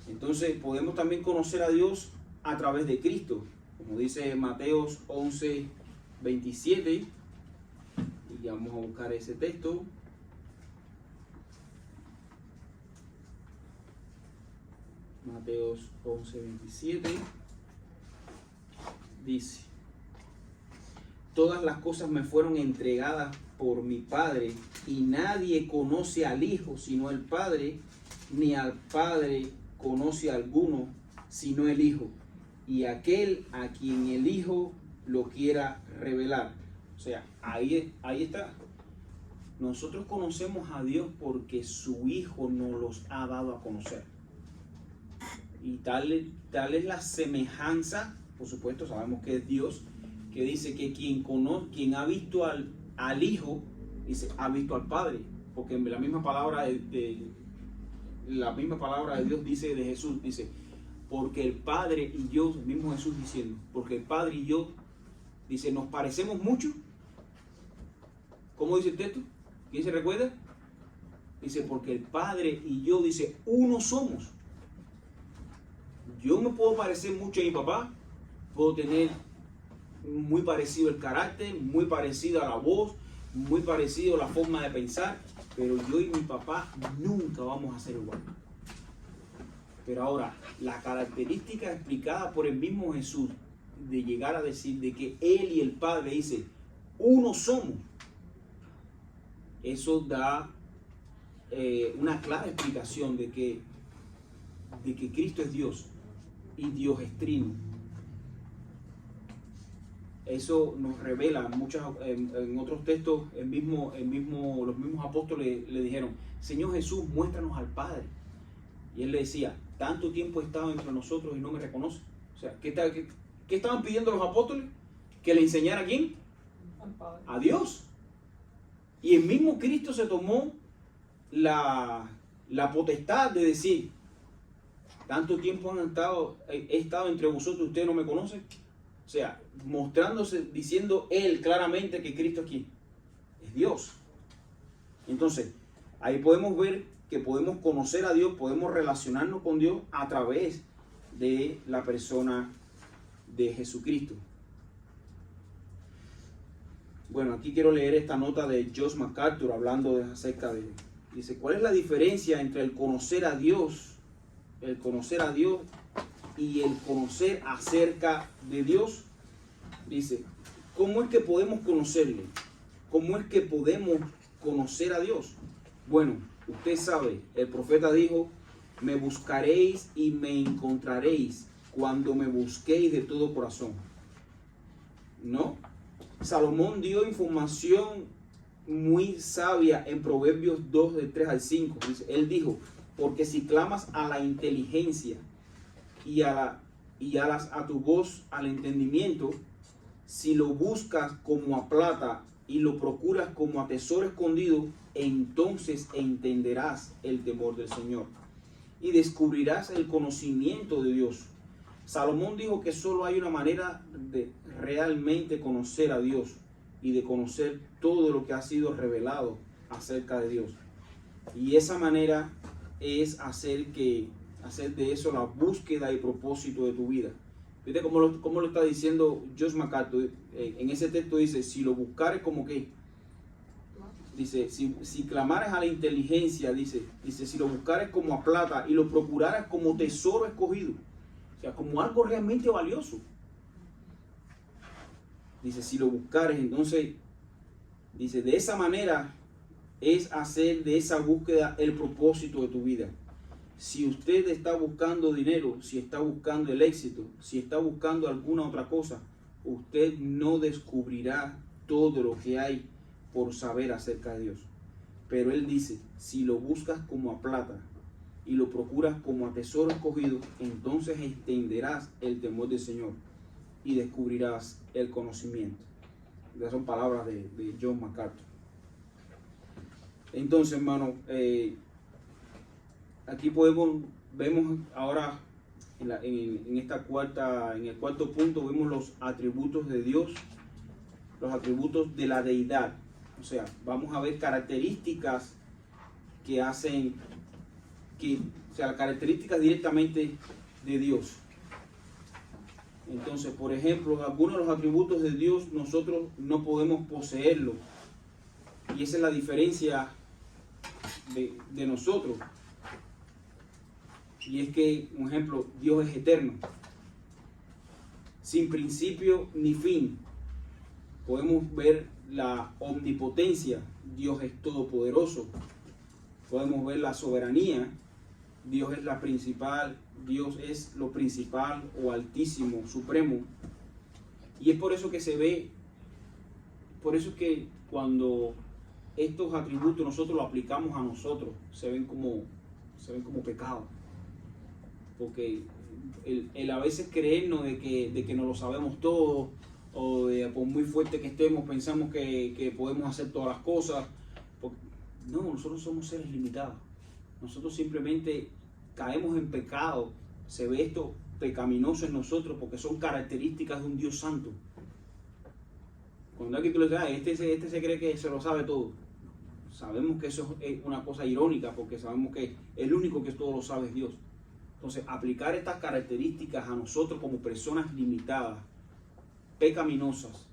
Entonces podemos también conocer a Dios a través de Cristo, como dice Mateos 11:27, y vamos a buscar ese texto. Mateos 11:27 dice: todas las cosas me fueron entregadas por mi Padre, y nadie conoce al Hijo sino el Padre, ni al Padre conoce a alguno sino el Hijo, y aquel a quien el Hijo lo quiera revelar. O sea, ahí está. Nosotros conocemos a Dios porque su Hijo nos los ha dado a conocer. Y tal es la semejanza, por supuesto, sabemos que es Dios, que dice que quien ha visto al Hijo, dice, ha visto al Padre, porque la misma palabra de Dios dice de Jesús, dice, porque el Padre y yo, mismo Jesús diciendo, porque el Padre y yo, dice, nos parecemos mucho. ¿Cómo dice el texto? ¿Quién se recuerda? Dice, porque el Padre y yo, dice, uno somos. Yo me puedo parecer mucho a mi papá, puedo tener muy parecido el carácter, muy parecido a la voz, muy parecido a la forma de pensar, pero yo y mi papá nunca vamos a ser igual. Pero ahora, la característica explicada por el mismo Jesús de llegar a decir de que Él y el Padre dice, uno somos, eso da una clara explicación de que Cristo es Dios y Dios es trino. Eso nos revela en otros textos, los mismos apóstoles le dijeron, Señor Jesús, muéstranos al Padre. Y Él le decía, tanto tiempo he estado entre nosotros y no me reconoce. O sea, ¿qué estaban pidiendo los apóstoles? ¿Que le enseñara a quién? Al Padre. A Dios. Y el mismo Cristo se tomó la potestad de decir, tanto tiempo he estado entre vosotros, ustedes no me conocen. O sea, mostrándose, diciendo Él claramente que Cristo aquí es Dios. Entonces, ahí podemos ver que podemos conocer a Dios, podemos relacionarnos con Dios a través de la persona de Jesucristo. Bueno, aquí quiero leer esta nota de Josh MacArthur hablando acerca de... Dice, ¿cuál es la diferencia entre el conocer a Dios y el conocer acerca de Dios? Dice, ¿cómo es que podemos conocerle? ¿Cómo es que podemos conocer a Dios? Bueno, usted sabe, el profeta dijo, me buscaréis y me encontraréis cuando me busquéis de todo corazón. ¿No? Salomón dio información muy sabia en Proverbios 2, del 3 al 5. Dice, él dijo, porque si clamas a la inteligencia y a tu voz al entendimiento, si lo buscas como a plata y lo procuras como a tesoro escondido, entonces entenderás el temor del Señor y descubrirás el conocimiento de Dios. Salomón dijo que solo hay una manera de realmente conocer a Dios y de conocer todo lo que ha sido revelado acerca de Dios. Y esa manera es hacer de eso la búsqueda y propósito de tu vida. ¿Viste cómo lo está diciendo Josh MacArthur? En ese texto dice, si lo buscares como que, dice, si clamares a la inteligencia, dice, si lo buscares como a plata y lo procuraras como tesoro escogido, o sea, como algo realmente valioso. Dice, si lo buscares, entonces, dice, de esa manera es hacer de esa búsqueda el propósito de tu vida. Si usted está buscando dinero, si está buscando el éxito, si está buscando alguna otra cosa, usted no descubrirá todo lo que hay por saber acerca de Dios. Pero él dice, si lo buscas como a plata y lo procuras como a tesoro escogido, entonces entenderás el temor del Señor y descubrirás el conocimiento. Ya son palabras de John MacArthur. Entonces, hermano, aquí vemos ahora en el cuarto punto, vemos los atributos de Dios, los atributos de la deidad. O sea, vamos a ver características que hacen, o sea, características directamente de Dios. Entonces, por ejemplo, algunos de los atributos de Dios nosotros no podemos poseerlo. Y esa es la diferencia de nosotros. Y es que, por ejemplo, Dios es eterno, sin principio ni fin. Podemos ver la omnipotencia, Dios es todopoderoso. Podemos ver la soberanía, Dios es la principal, Dios es lo principal o altísimo, supremo. Y es por eso que se ve, por eso es que cuando estos atributos nosotros los aplicamos a nosotros, se ven como pecado. Porque el a veces creernos de que no lo sabemos todo, o de por muy fuerte que estemos pensamos que podemos hacer todas las cosas. No, nosotros somos seres limitados. Nosotros simplemente caemos en pecado. Se ve esto pecaminoso en nosotros porque son características de un Dios santo. Cuando alguien tú le dices, este se cree que se lo sabe todo. Sabemos que eso es una cosa irónica porque sabemos que el único que todo lo sabe es Dios. Entonces, aplicar estas características a nosotros como personas limitadas, pecaminosas,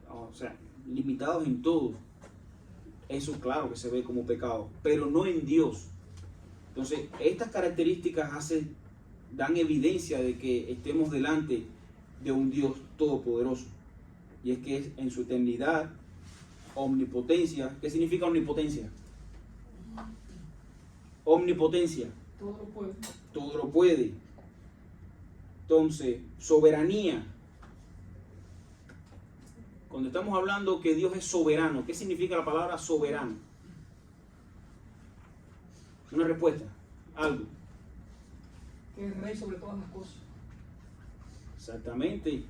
o sea, limitados en todo, eso claro que se ve como pecado, pero no en Dios. Entonces, estas características dan evidencia de que estemos delante de un Dios todopoderoso. Y es que en su eternidad, omnipotencia. ¿Qué significa omnipotencia? Omnipotencia. Todo lo puede. Todo lo puede. Entonces, soberanía. Cuando estamos hablando que Dios es soberano, ¿qué significa la palabra soberano? Una respuesta, algo. Que es rey sobre todas las cosas. Exactamente.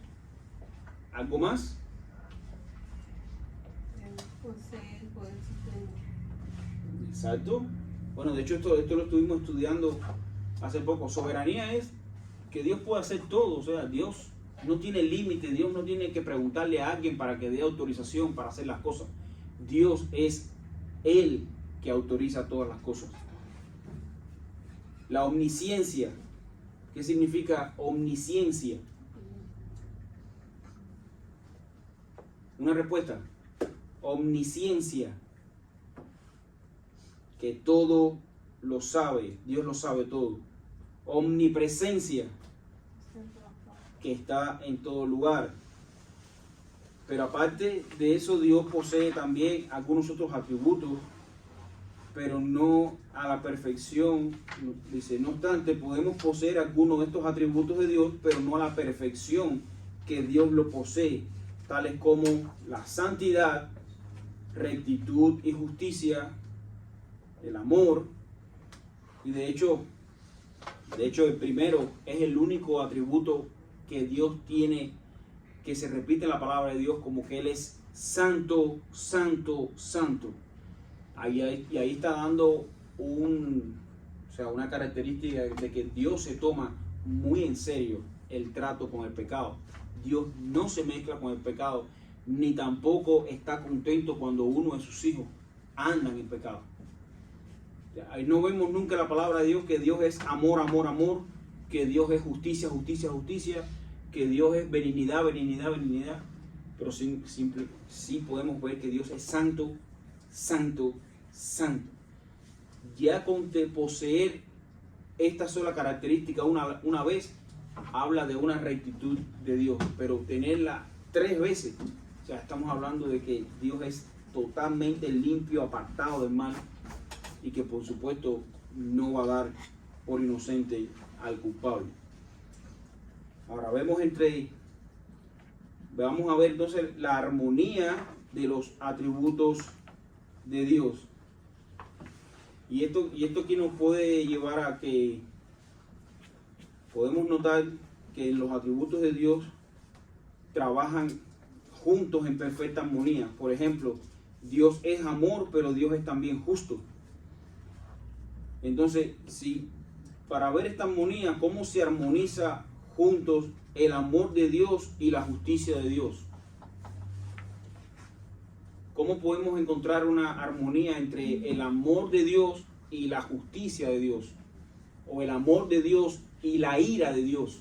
¿Algo más? Posee el poder supremo. Exacto. Bueno, de hecho esto lo estuvimos estudiando hace poco. Soberanía es que Dios puede hacer todo. O sea, Dios no tiene límite. Dios no tiene que preguntarle a alguien para que dé autorización para hacer las cosas. Dios es Él que autoriza todas las cosas. La omnisciencia. ¿Qué significa omnisciencia? Una respuesta. Omnisciencia. Que todo lo sabe. Dios lo sabe todo. Omnipresencia. Que está en todo lugar. Pero aparte de eso, Dios posee también algunos otros atributos, pero no a la perfección. Dice, no obstante, podemos poseer algunos de estos atributos de Dios, pero no a la perfección que Dios lo posee, tales como la santidad, rectitud y justicia, el amor. Y de hecho el primero es el único atributo que Dios tiene, que se repite en la palabra de Dios como que Él es santo, santo, santo. Y ahí está dando una característica de que Dios se toma muy en serio el trato con el pecado. Dios no se mezcla con el pecado, ni tampoco está contento cuando uno de sus hijos anda en el pecado. Ahí no vemos nunca la palabra de Dios que Dios es amor, amor, amor, que Dios es justicia, justicia, justicia, que Dios es benignidad, benignidad, benignidad. Pero sí podemos ver que Dios es santo, santo, santo. Ya con poseer esta sola característica una vez, habla de una rectitud de Dios, pero tenerla 3 veces, o sea, estamos hablando de que Dios es totalmente limpio, apartado del mal, y que por supuesto no va a dar por inocente al culpable. Ahora vamos a ver entonces la armonía de los atributos de Dios. Y esto aquí nos puede llevar a que podemos notar que los atributos de Dios trabajan juntos en perfecta armonía. Por ejemplo, Dios es amor, pero Dios es también justo. Entonces, si para ver esta armonía, ¿cómo se armoniza juntos el amor de Dios y la justicia de Dios? ¿Cómo podemos encontrar una armonía entre el amor de Dios y la justicia de Dios? O el amor de Dios y la ira de Dios.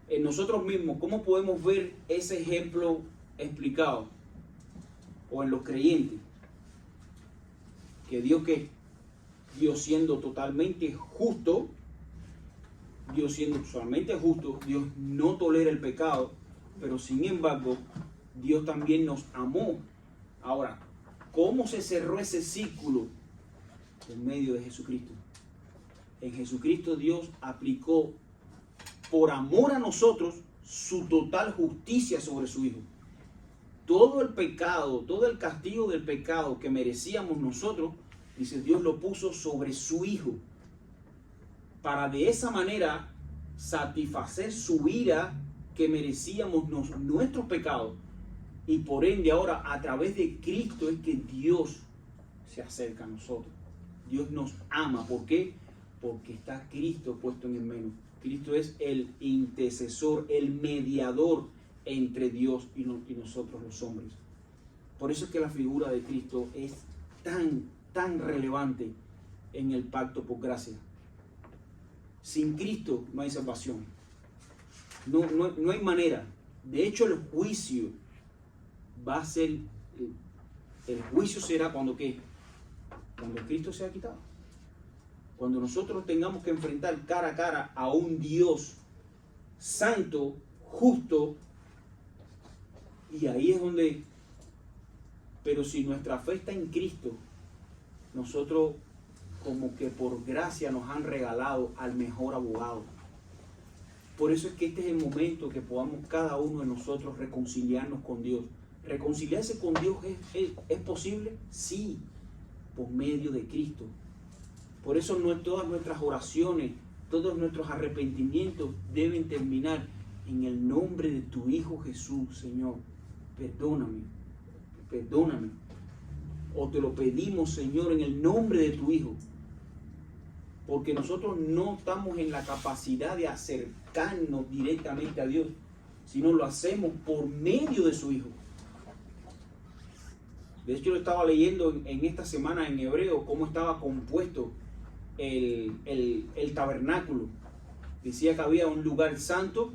En nosotros mismos, ¿cómo podemos ver ese ejemplo explicado? O en los creyentes. Que Dios, ¿qué? Dios siendo totalmente justo, Dios siendo totalmente justo, Dios no tolera el pecado, pero sin embargo, Dios también nos amó. Ahora, ¿cómo se cerró ese círculo? En medio de Jesucristo. En Jesucristo Dios aplicó, por amor a nosotros, su total justicia sobre su Hijo. Todo el pecado, todo el castigo del pecado que merecíamos nosotros, dice, Dios lo puso sobre su Hijo, para de esa manera satisfacer su ira que merecíamos nuestros pecados. Y por ende ahora a través de Cristo es que Dios se acerca a nosotros. Dios nos ama. ¿Por qué? Porque está Cristo puesto en el medio. Cristo es el intercesor, el mediador entre Dios y nosotros los hombres. Por eso es que la figura de Cristo es tan relevante en el pacto por gracia. Sin Cristo no hay salvación. No hay manera. De hecho, el juicio va a ser, el juicio será cuando ¿qué? Cuando Cristo sea quitado. Cuando nosotros tengamos que enfrentar cara a cara a un Dios santo, justo, y ahí es donde, pero si nuestra fe está en Cristo, nosotros como que por gracia nos han regalado al mejor abogado. Por eso es que este es el momento que podamos cada uno de nosotros reconciliarnos con Dios. ¿Reconciliarse con Dios es posible? Sí, por medio de Cristo. Por eso todas nuestras oraciones, todos nuestros arrepentimientos deben terminar en el nombre de tu Hijo Jesús, Señor. Perdóname. O te lo pedimos, Señor, en el nombre de tu Hijo. Porque nosotros no estamos en la capacidad de acercarnos directamente a Dios, sino lo hacemos por medio de su Hijo. De hecho, lo estaba leyendo en esta semana en hebreo, cómo estaba compuesto el tabernáculo. Decía que había un lugar santo,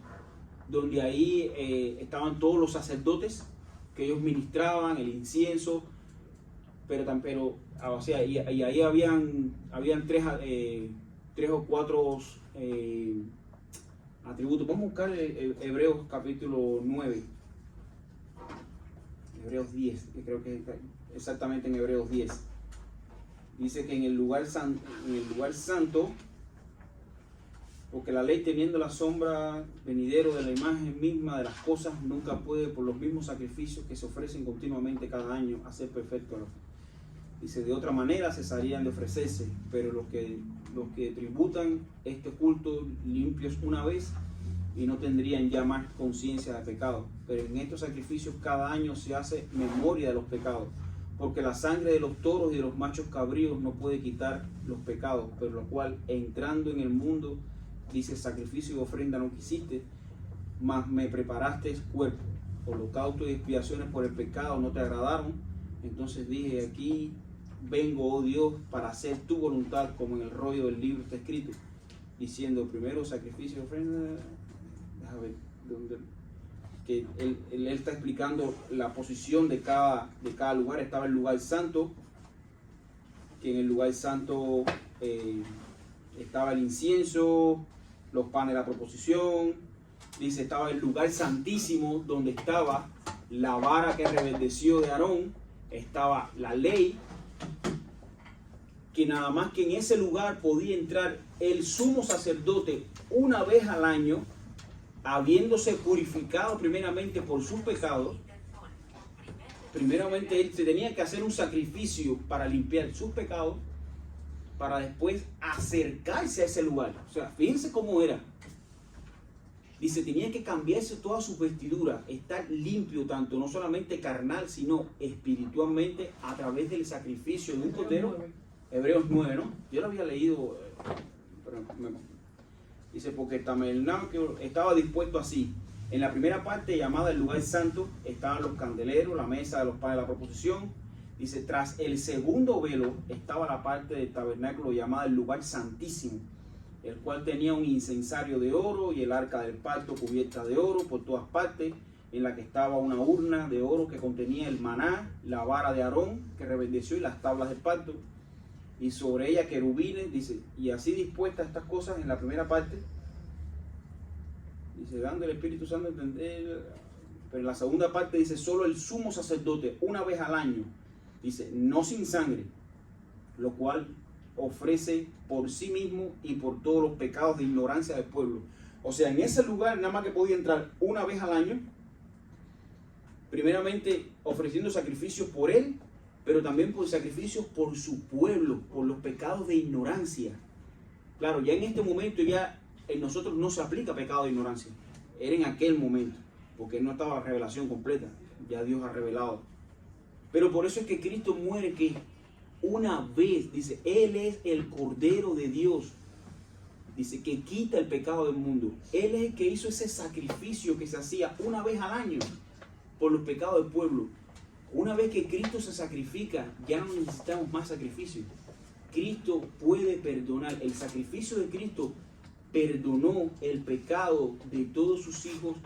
donde ahí estaban todos los sacerdotes, que ellos ministraban el incienso, pero o sea, y ahí habían tres o cuatro atributos. Vamos a buscar Hebreos capítulo 9. Hebreos 10, que creo que exactamente en Hebreos 10. Dice que en el lugar santo, porque la ley teniendo la sombra venidero de la imagen misma de las cosas, nunca puede por los mismos sacrificios que se ofrecen continuamente cada año hacer perfecto. Dice, de otra manera cesarían de ofrecerse, pero los que tributan este culto limpios una vez y no tendrían ya más conciencia de pecado. Pero en estos sacrificios cada año se hace memoria de los pecados, porque la sangre de los toros y de los machos cabríos no puede quitar los pecados, pero lo cual entrando en el mundo, dice, sacrificio y ofrenda no quisiste, mas me preparaste cuerpo, holocausto y expiaciones por el pecado no te agradaron. Entonces dije, aquí vengo, oh Dios, para hacer tu voluntad, como en el rollo del libro está escrito, diciendo primero sacrificio y ofrenda. Déjame ver dónde, que él está explicando la posición de cada lugar. Estaba el lugar santo, que en el lugar santo estaba el incienso, los panes de la proposición. Dice, estaba el lugar santísimo, donde estaba la vara que reverdeció de Aarón, estaba la ley, que nada más que en ese lugar podía entrar el sumo sacerdote una vez al año, habiéndose purificado primeramente por sus pecados. Primeramente él se tenía que hacer un sacrificio para limpiar sus pecados, para después acercarse a ese lugar. O sea, fíjense cómo era. Dice, tenía que cambiarse toda su vestidura, estar limpio tanto, no solamente carnal, sino espiritualmente a través del sacrificio de un cordero. Hebreos 9, ¿no? Yo lo había leído, dice, porque el tabernáculo estaba dispuesto así. En la primera parte, llamada el lugar santo, estaban los candeleros, la mesa de los panes de la proposición. Dice, tras el segundo velo estaba la parte del tabernáculo llamada el lugar santísimo, el cual tenía un incensario de oro y el arca del pacto cubierta de oro por todas partes, en la que estaba una urna de oro que contenía el maná, la vara de Aarón que reverdeció y las tablas del pacto, y sobre ella querubines. Dice, y así dispuestas estas cosas en la primera parte, dice, dando el Espíritu Santo a entender. Pero en la segunda parte dice, solo el sumo sacerdote una vez al año, dice, no sin sangre, lo cual ofrece por sí mismo y por todos los pecados de ignorancia del pueblo. O sea, en ese lugar nada más que podía entrar una vez al año, primeramente ofreciendo sacrificios por él, pero también por sacrificios por su pueblo, por los pecados de ignorancia. Claro, ya en este momento ya en nosotros no se aplica pecado de ignorancia. Era en aquel momento, porque no estaba la revelación completa. Ya Dios ha revelado. Pero por eso es que Cristo muere, que una vez, dice, Él es el Cordero de Dios, dice, que quita el pecado del mundo. Él es el que hizo ese sacrificio que se hacía una vez al año por los pecados del pueblo. Una vez que Cristo se sacrifica, ya no necesitamos más sacrificio. Cristo puede perdonar. El sacrificio de Cristo perdonó el pecado de todos sus hijos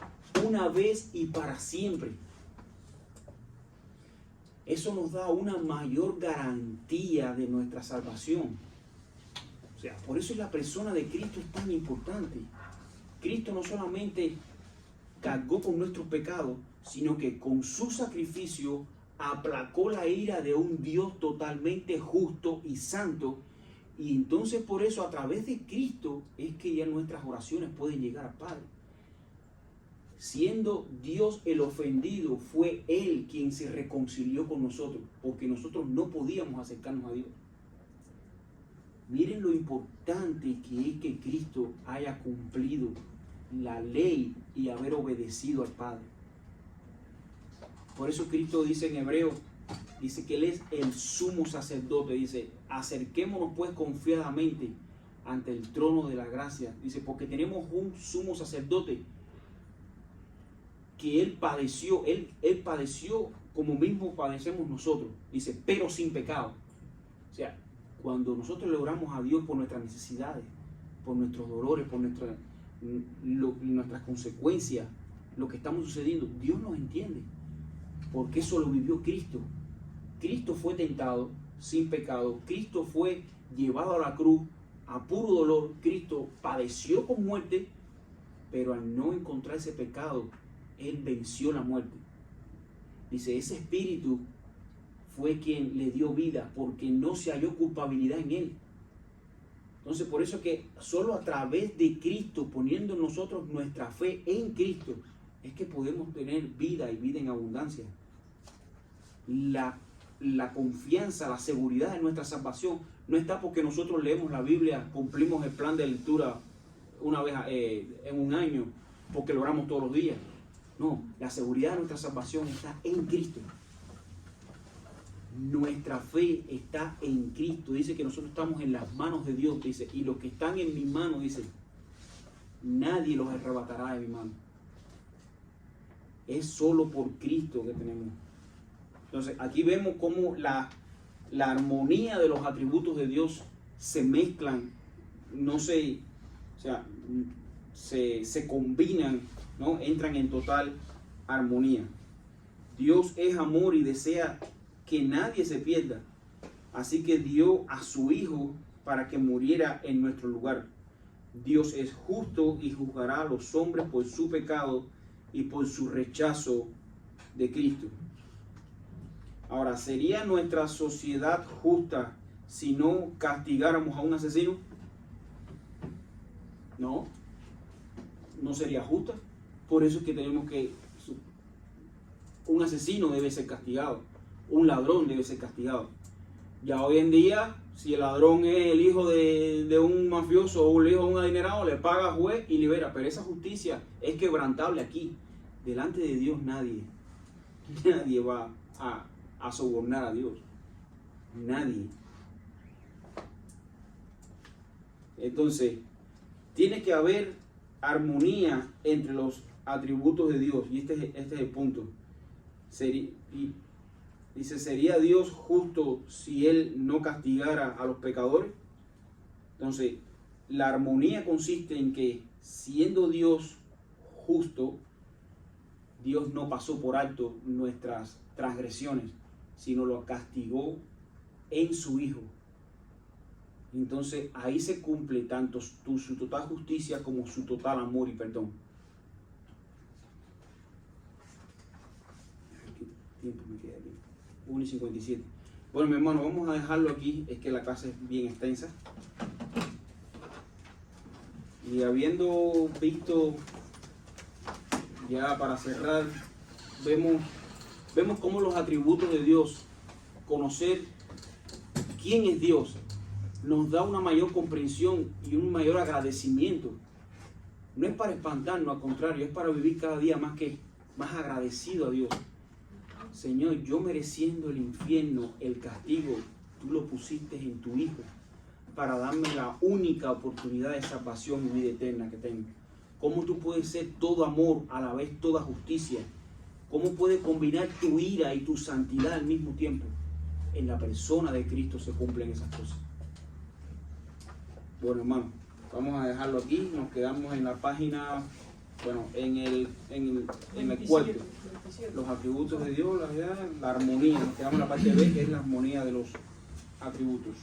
una vez y para siempre. Eso nos da una mayor garantía de nuestra salvación. O sea, por eso la persona de Cristo es tan importante. Cristo no solamente cargó con nuestros pecados, sino que con su sacrificio aplacó la ira de un Dios totalmente justo y santo. Y entonces por eso a través de Cristo es que ya nuestras oraciones pueden llegar al Padre. Siendo Dios el ofendido, fue Él quien se reconcilió con nosotros, porque nosotros no podíamos acercarnos a Dios. Miren lo importante que es que Cristo haya cumplido la ley y haber obedecido al Padre. Por eso Cristo dice en Hebreo, dice que Él es el sumo sacerdote. Dice, acerquémonos pues confiadamente ante el trono de la gracia. Dice, porque tenemos un sumo sacerdote que Él padeció como mismo padecemos nosotros. Dice, pero sin pecado. O sea, cuando nosotros le oramos a Dios por nuestras necesidades, por nuestros dolores, por nuestras consecuencias, lo que estamos sucediendo, Dios nos entiende. Porque eso lo vivió Cristo. Cristo fue tentado sin pecado. Cristo fue llevado a la cruz a puro dolor. Cristo padeció con muerte, pero al no encontrar ese pecado, Él venció la muerte. Dice, ese espíritu fue quien le dio vida, porque no se halló culpabilidad en Él. Entonces, por eso que solo a través de Cristo, poniendo en nosotros nuestra fe en Cristo, es que podemos tener vida y vida en abundancia. La confianza, la seguridad de nuestra salvación no está porque nosotros leemos la Biblia, cumplimos el plan de lectura una vez en un año, porque lo oramos todos los días. No, la seguridad de nuestra salvación está en Cristo. Nuestra fe está en Cristo. Dice que nosotros estamos en las manos de Dios. Dice, y los que están en mi mano, dice, nadie los arrebatará de mi mano. Es solo por Cristo que tenemos. Entonces, aquí vemos cómo la armonía de los atributos de Dios se mezclan, se combinan, ¿no? Entran en total armonía. Dios es amor y desea que nadie se pierda. Así que dio a su Hijo para que muriera en nuestro lugar. Dios es justo y juzgará a los hombres por su pecado y por su rechazo de Cristo. Ahora, ¿sería nuestra sociedad justa si no castigáramos a un asesino? No, no sería justa. Por eso es que tenemos que... Un asesino debe ser castigado, un ladrón debe ser castigado. Ya hoy en día Si el ladrón es el hijo de un mafioso o el hijo de un adinerado, le paga al juez y libera. Pero esa justicia es quebrantable aquí. Delante de Dios nadie va a sobornar a Dios. Nadie. Entonces, tiene que haber armonía entre los atributos de Dios. Y este es el punto. Dice, ¿sería Dios justo si Él no castigara a los pecadores? Entonces, la armonía consiste en que, siendo Dios justo, Dios no pasó por alto nuestras transgresiones, sino lo castigó en su Hijo. Entonces, ahí se cumple tanto su total justicia como su total amor y perdón. ¿Qué tiempo me queda aquí? 1:57. Bueno, mi hermano, vamos a dejarlo aquí. Es que la clase es bien extensa. Y habiendo visto, ya para cerrar, vemos cómo los atributos de Dios, conocer quién es Dios, nos da una mayor comprensión y un mayor agradecimiento. No es para espantarnos, al contrario, es para vivir cada día más agradecido a Dios. Señor, yo mereciendo el infierno, el castigo, tú lo pusiste en tu Hijo para darme la única oportunidad de salvación y vida eterna que tengo. ¿Cómo tú puedes ser todo amor, a la vez toda justicia? ¿Cómo puedes combinar tu ira y tu santidad al mismo tiempo? En la persona de Cristo se cumplen esas cosas. Bueno, hermano, vamos a dejarlo aquí. Nos quedamos en la página, en el cuarto. 27. Los atributos de Dios, la armonía. Nos quedamos en la parte B, que es la armonía de los atributos.